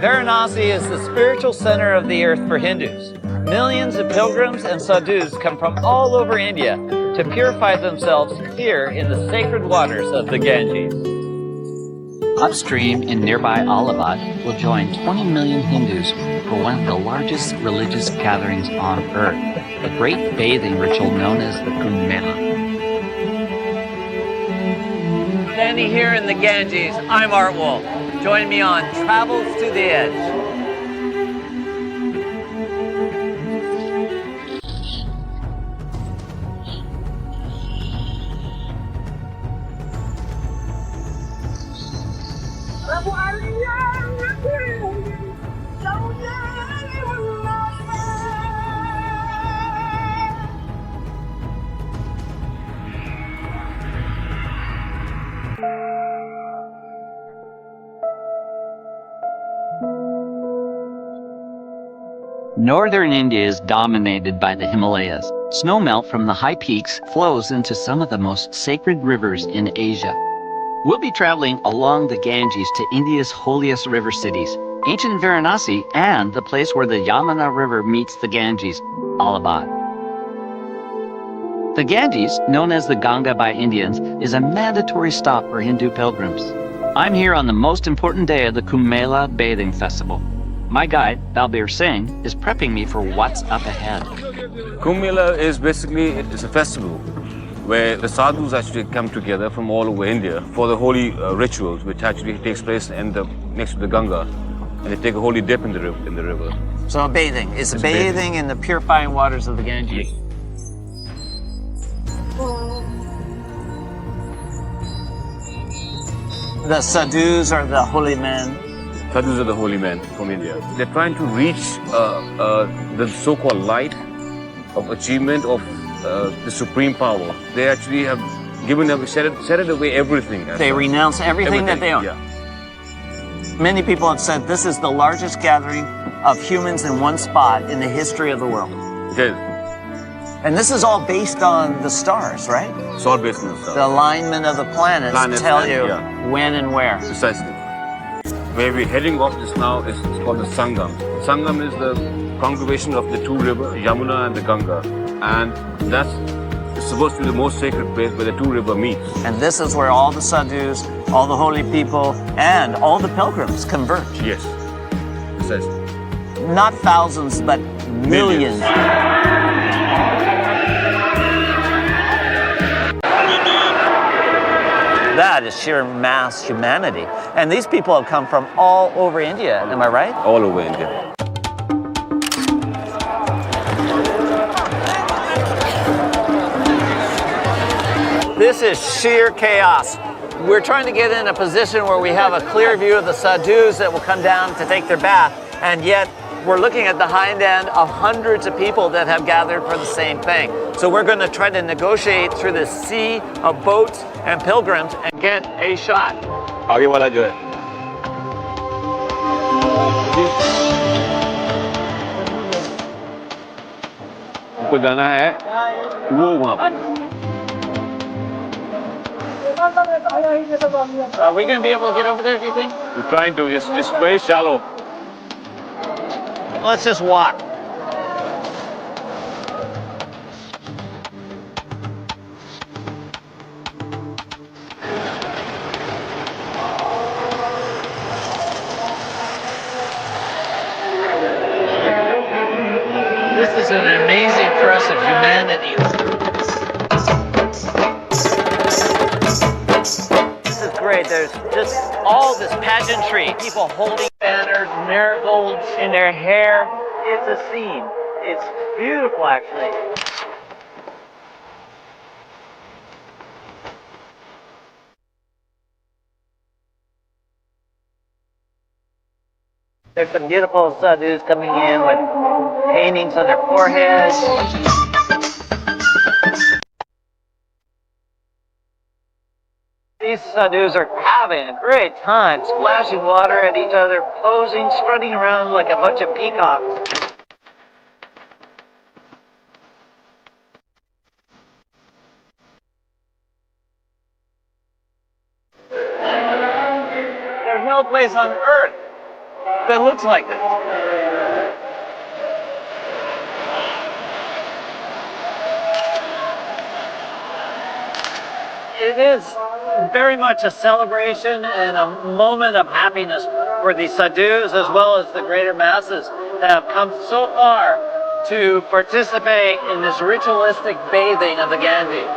Varanasi is the spiritual center of the earth for Hindus. Millions of pilgrims and sadhus come from all over India to purify themselves here in the sacred waters of the Ganges. Upstream in nearby Allahabad will join 20 million Hindus for one of the largest religious gatherings on earth, a great bathing ritual known as the Kumbh Mela. Standing here in the Ganges, I'm Art Wolf. Join me on Travels to the Edge. Northern India is dominated by the Himalayas. Snowmelt from the high peaks flows into some of the most sacred rivers in Asia. We'll be traveling along the Ganges to India's holiest river cities, ancient Varanasi, and the place where the Yamuna River meets the Ganges, Allahabad. The Ganges, known as the Ganga by Indians, is a mandatory stop for Hindu pilgrims. I'm here on the most important day of the Kumbh Mela bathing festival. My guide, Balbir Singh, is prepping me for what's up ahead. Kumbh Mela is basically it's a festival where the sadhus actually come together from all over India for the holy rituals, which actually takes place next to the Ganga, and they take a holy dip in the river. So bathing. It's bathing in the purifying waters of the Ganges. The sadhus are the holy men. Sadhus are the holy men from India. They're trying to reach the so-called light of achievement of the supreme power. They actually have shed away everything. They renounce everything that they own. Yeah. Many people have said this is the largest gathering of humans in one spot in the history of the world. It is. And this is all based on the stars, right? It's all based on the stars. The alignment of the planets tell you when and where. Precisely. Where we're heading off just now is called the Sangam. Sangam is the congregation of the two rivers, Yamuna and the Ganga. And that's supposed to be the most sacred place where the two rivers meet. And this is where all the sadhus, all the holy people, and all the pilgrims converge. Yes, precisely. Not thousands, but millions. That is sheer mass humanity. And these people have come from all over India, am I right? All over India. This is sheer chaos. We're trying to get in a position where we have a clear view of the sadhus that will come down to take their bath, and yet we're looking at the hind end of hundreds of people that have gathered for the same thing. So we're going to try to negotiate through this sea of boats and pilgrims and get a shot. आगे वाला जो है हमको जाना है वो वहाँ पर. Are we going to be able to get over there, do you think? We're trying to. It's very shallow. Let's just walk. This is an amazing press of humanity. This is great. There's just all this pageantry. People holding banners, marigolds in their hair. It's a scene. It's beautiful, actually. There's some beautiful sadhus coming in with paintings on their foreheads. These sadhus are having a great time, splashing water at each other, posing, strutting around like a bunch of peacocks. There's no place on earth that looks like this. It is very much a celebration and a moment of happiness for the sadhus as well as the greater masses that have come so far to participate in this ritualistic bathing of the Ganges.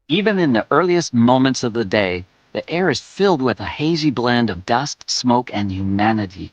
Even in the earliest moments of the day, the air is filled with a hazy blend of dust, smoke, and humanity.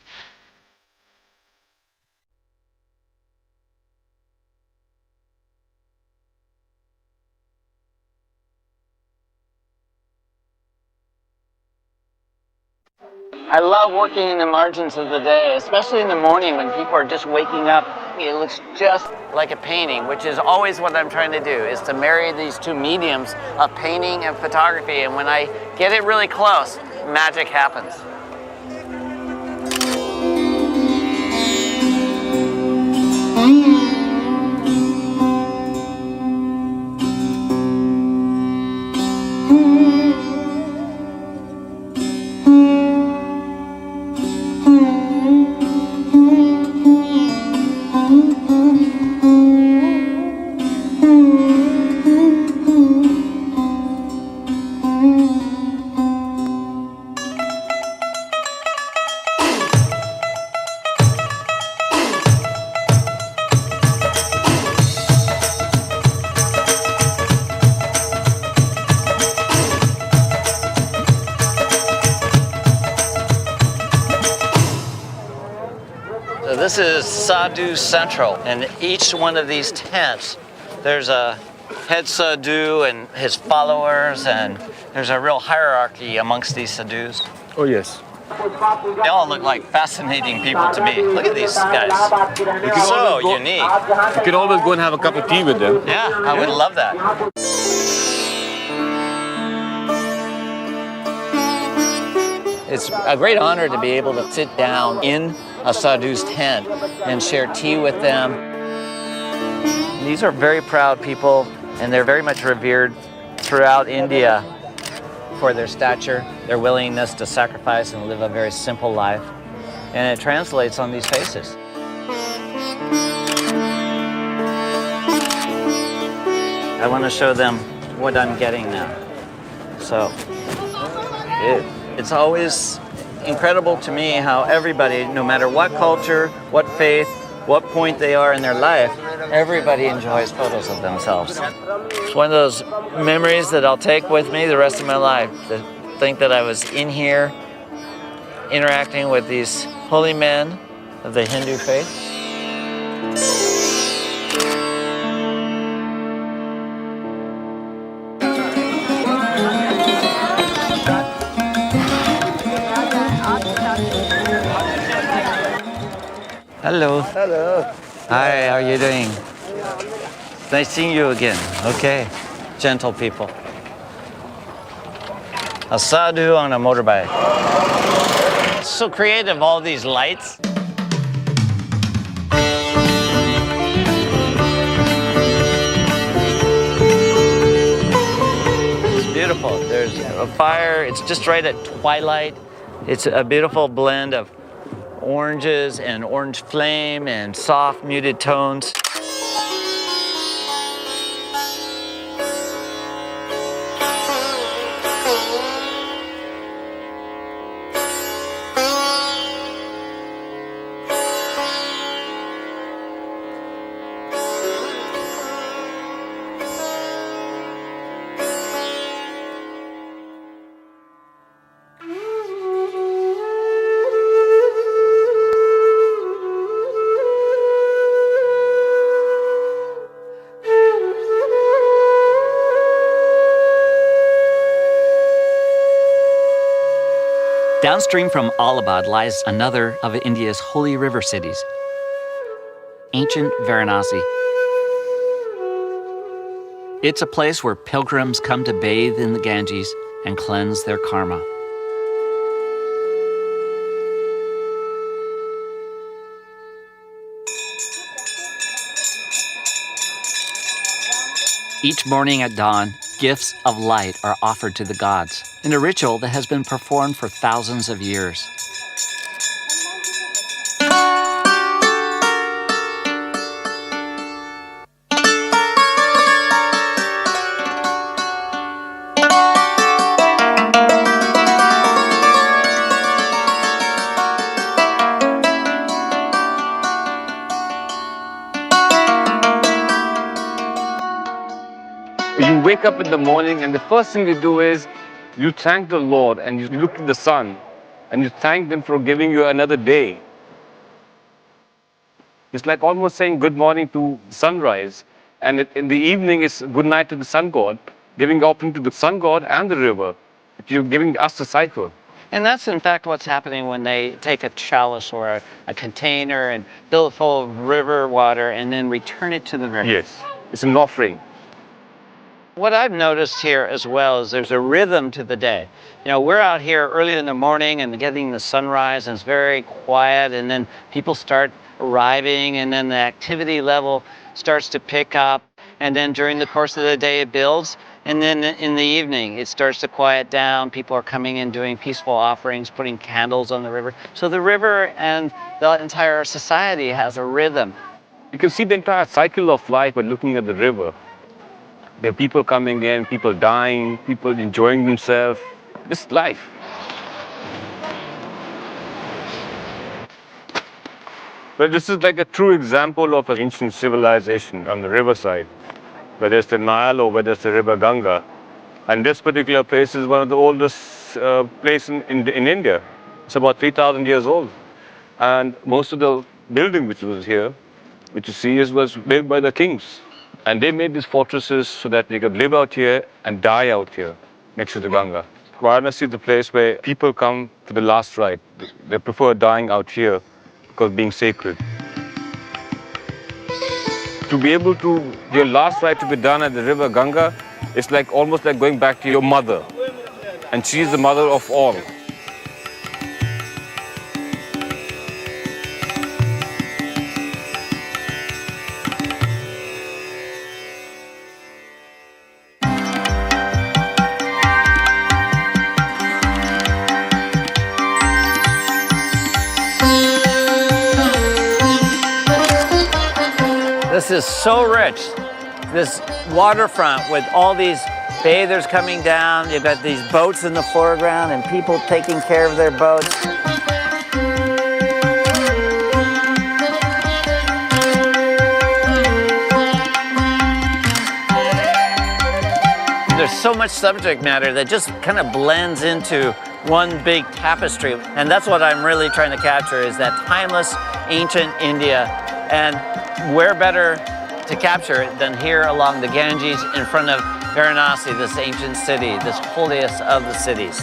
I love working in the margins of the day, especially in the morning when people are just waking up. It looks just like a painting, which is always what I'm trying to do, is to marry these two mediums of painting and photography. And when I get it really close, magic happens. So this is Sadhu Central, and each one of these tents, there's a head sadhu and his followers, and there's a real hierarchy amongst these sadhus. Oh, yes. They all look like fascinating people to me. Look at these guys. So unique. You can always go and have a cup of tea with them. Yeah, I would love that. It's a great honor to be able to sit down in a sadhu's tent and share tea with them. These are very proud people, and they're very much revered throughout India for their stature, their willingness to sacrifice and live a very simple life. And it translates on these faces. I want to show them what I'm getting now. So it's always incredible to me how everybody, no matter what culture, what faith, what point they are in their life, everybody enjoys photos of themselves. It's one of those memories that I'll take with me the rest of my life, to think that I was in here interacting with these holy men of the Hindu faith. Hello. Hello. Hi, how are you doing? Nice seeing you again. Okay. Gentle people. A sadhu on a motorbike. So creative, all these lights. It's beautiful. There's a fire. It's just right at twilight. It's a beautiful blend of oranges and orange flame and soft muted tones. Downstream from Allahabad lies another of India's holy river cities, ancient Varanasi. It's a place where pilgrims come to bathe in the Ganges and cleanse their karma. Each morning at dawn, gifts of light are offered to the gods in a ritual that has been performed for thousands of years. You wake up in the morning and the first thing you do is you thank the Lord and you look at the sun and you thank them for giving you another day. It's like almost saying good morning to sunrise, and in the evening it's good night to the sun god, giving offering to the sun god and the river. You're giving us the cycle. And that's in fact what's happening when they take a chalice or a container and fill it full of river water and then return it to the river. Yes, it's an offering. What I've noticed here as well is there's a rhythm to the day. You know, we're out here early in the morning and getting the sunrise and it's very quiet, and then people start arriving and then the activity level starts to pick up, and then during the course of the day it builds, and then in the evening it starts to quiet down. People are coming in doing peaceful offerings, putting candles on the river. So the river and the entire society has a rhythm. You can see the entire cycle of life by looking at the river. There are people coming in, people dying, people enjoying themselves. It's life. But this is like a true example of an ancient civilization on the riverside, whether it's the Nile or whether it's the river Ganga. And this particular place is one of the oldest places in India. It's about 3,000 years old. And most of the building which was here, which you see, was built by the kings. And they made these fortresses so that they could live out here and die out here, next to the Ganga. Varanasi is the place where people come for the last rite. They prefer dying out here because being sacred. To be able to, your last rite to be done at the river Ganga, it's like almost like going back to your mother. And she is the mother of all. This is so rich, this waterfront with all these bathers coming down. You've got these boats in the foreground and people taking care of their boats. There's so much subject matter that just kind of blends into one big tapestry. And that's what I'm really trying to capture, is that timeless, ancient India. And where better to capture it than here along the Ganges in front of Varanasi, this ancient city, this holiest of the cities.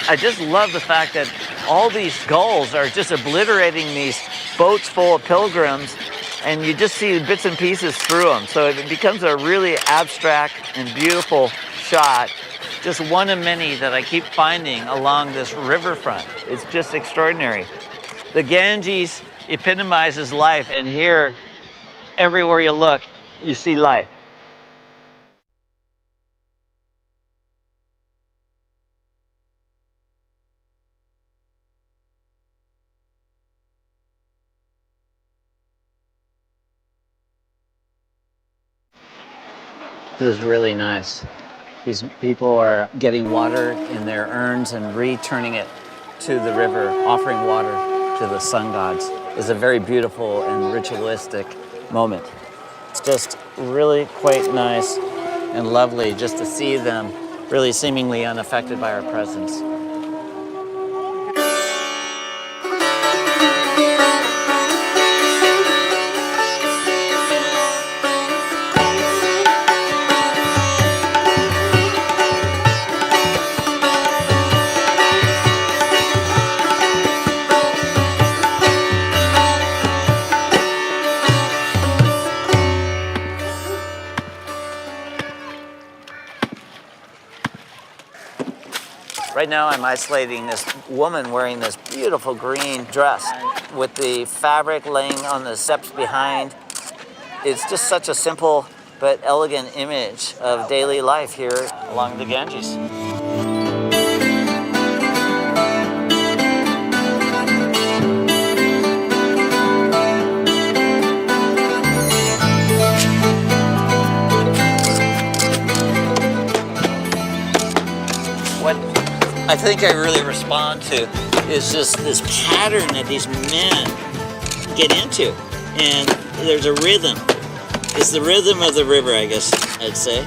I just love the fact that all these gulls are just obliterating these boats full of pilgrims, and you just see bits and pieces through them. So it becomes a really abstract and beautiful shot, just one of many that I keep finding along this riverfront. It's just extraordinary. The Ganges epitomizes life, and here, everywhere you look, you see life. This is really nice. These people are getting water in their urns and returning it to the river, offering water to the sun gods. It's a very beautiful and ritualistic moment. It's just really quite nice and lovely just to see them really seemingly unaffected by our presence. Right now I'm isolating this woman wearing this beautiful green dress with the fabric laying on the steps behind. It's just such a simple but elegant image of daily life here along the Ganges. What I think I really respond to is just this pattern that these men get into. And there's a rhythm. It's the rhythm of the river, I guess I'd say.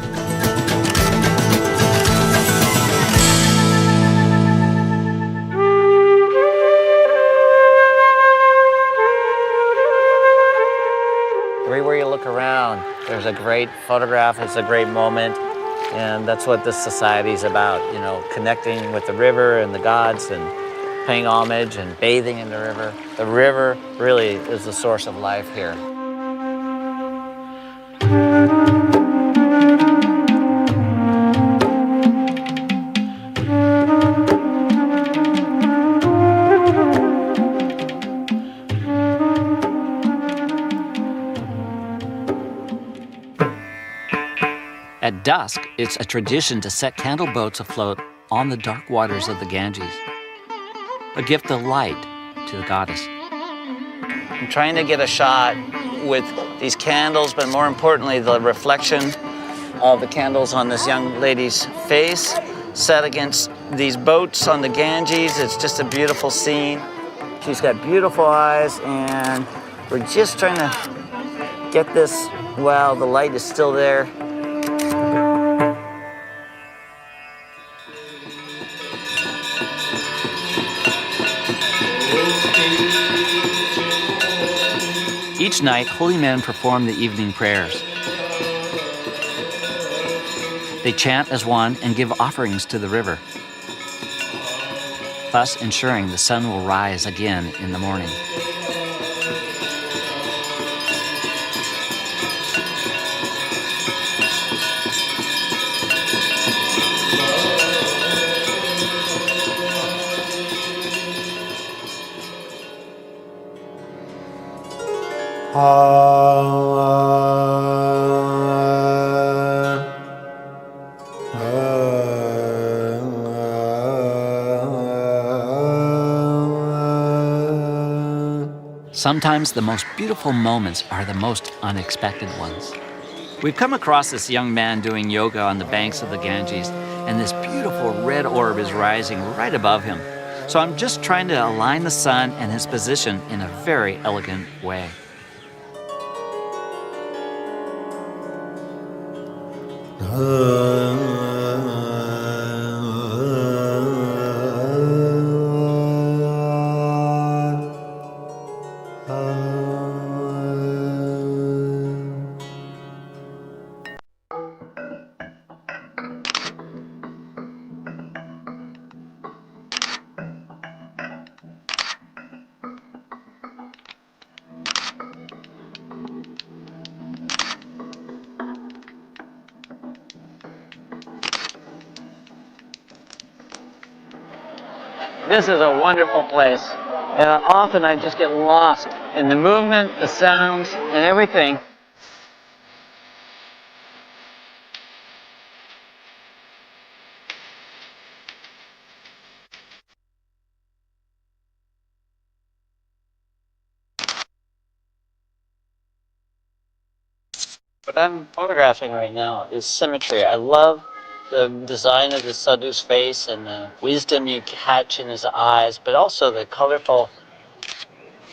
Everywhere you look around, there's a great photograph, it's a great moment. And that's what this society is about, you know, connecting with the river and the gods and paying homage and bathing in the river. The river really is the source of life here. At dusk, it's a tradition to set candle boats afloat on the dark waters of the Ganges, a gift of light to the goddess. I'm trying to get a shot with these candles, but more importantly, the reflection of the candles on this young lady's face set against these boats on the Ganges. It's just a beautiful scene. She's got beautiful eyes, and we're just trying to get this while the light is still there. Each night, holy men perform the evening prayers. They chant as one and give offerings to the river, thus ensuring the sun will rise again in the morning. Sometimes the most beautiful moments are the most unexpected ones. We've come across this young man doing yoga on the banks of the Ganges, and this beautiful red orb is rising right above him. So I'm just trying to align the sun and his position in a very elegant way. This is a wonderful place. And often I just get lost in the movement, the sounds, and everything. What I'm photographing right now is symmetry. I love the design of the sadhu's face and the wisdom you catch in his eyes, but also the colorful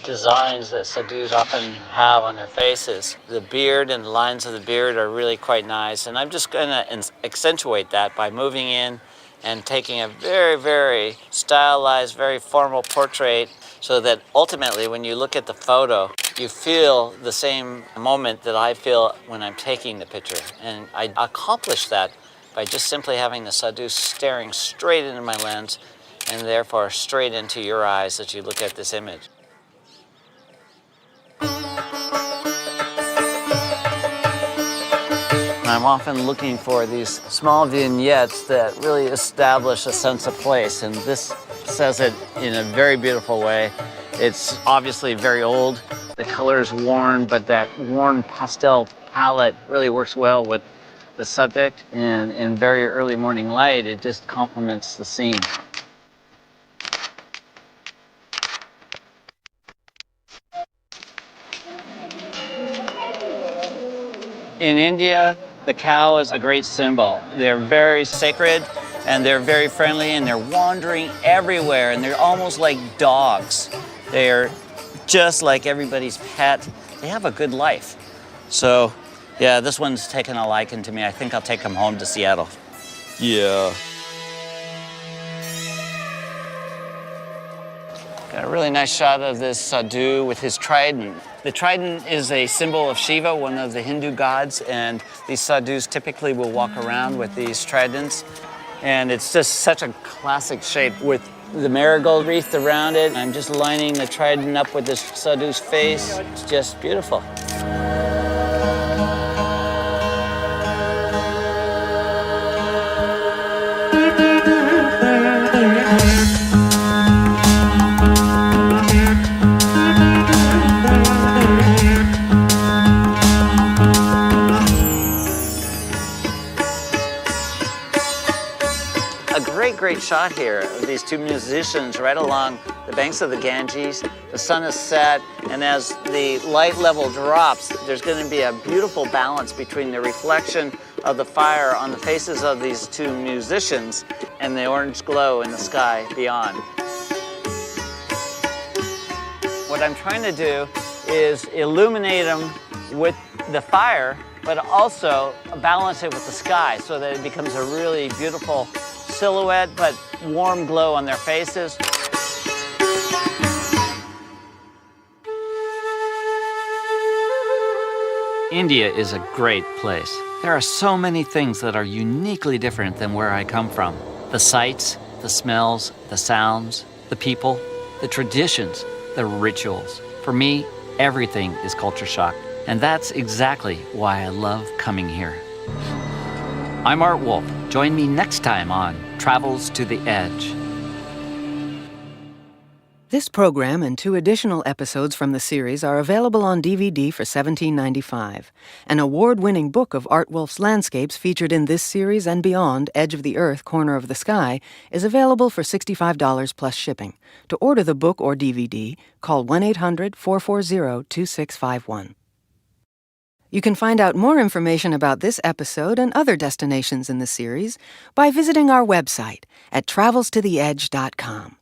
designs that sadhus often have on their faces. The beard and the lines of the beard are really quite nice, and I'm just going to accentuate that by moving in and taking a very, very stylized, very formal portrait so that ultimately when you look at the photo, you feel the same moment that I feel when I'm taking the picture. And I accomplish that by just simply having the sadhu staring straight into my lens and therefore straight into your eyes as you look at this image. I'm often looking for these small vignettes that really establish a sense of place, and this says it in a very beautiful way. It's obviously very old. The color is worn, but that worn pastel palette really works well with the subject, and in very early morning light, it just complements the scene. In India, the cow is a great symbol. They're very sacred, and they're very friendly, and they're wandering everywhere, and they're almost like dogs. They're just like everybody's pet. They have a good life. So, yeah, this one's taken a liking to me. I think I'll take him home to Seattle. Yeah. Got a really nice shot of this sadhu with his trident. The trident is a symbol of Shiva, one of the Hindu gods, and these sadhus typically will walk around with these tridents. And it's just such a classic shape with the marigold wreath around it. I'm just lining the trident up with this sadhu's face. It's just beautiful. Great shot here of these two musicians right along the banks of the Ganges. The sun has set, and as the light level drops, there's going to be a beautiful balance between the reflection of the fire on the faces of these two musicians and the orange glow in the sky beyond. What I'm trying to do is illuminate them with the fire, but also balance it with the sky so that it becomes a really beautiful silhouette, but warm glow on their faces. India is a great place. There are so many things that are uniquely different than where I come from. The sights, the smells, the sounds, the people, the traditions, the rituals. For me, everything is culture shock, and that's exactly why I love coming here. I'm Art Wolf. Join me next time on Travels to the Edge. This program and 2 additional episodes from the series are available on DVD for $17.95. An award-winning book of Art Wolf's landscapes featured in this series and beyond, Edge of the Earth, Corner of the Sky, is available for $65 plus shipping. To order the book or DVD, call 1-800-440-2651. You can find out more information about this episode and other destinations in the series by visiting our website at travelstotheedge.com.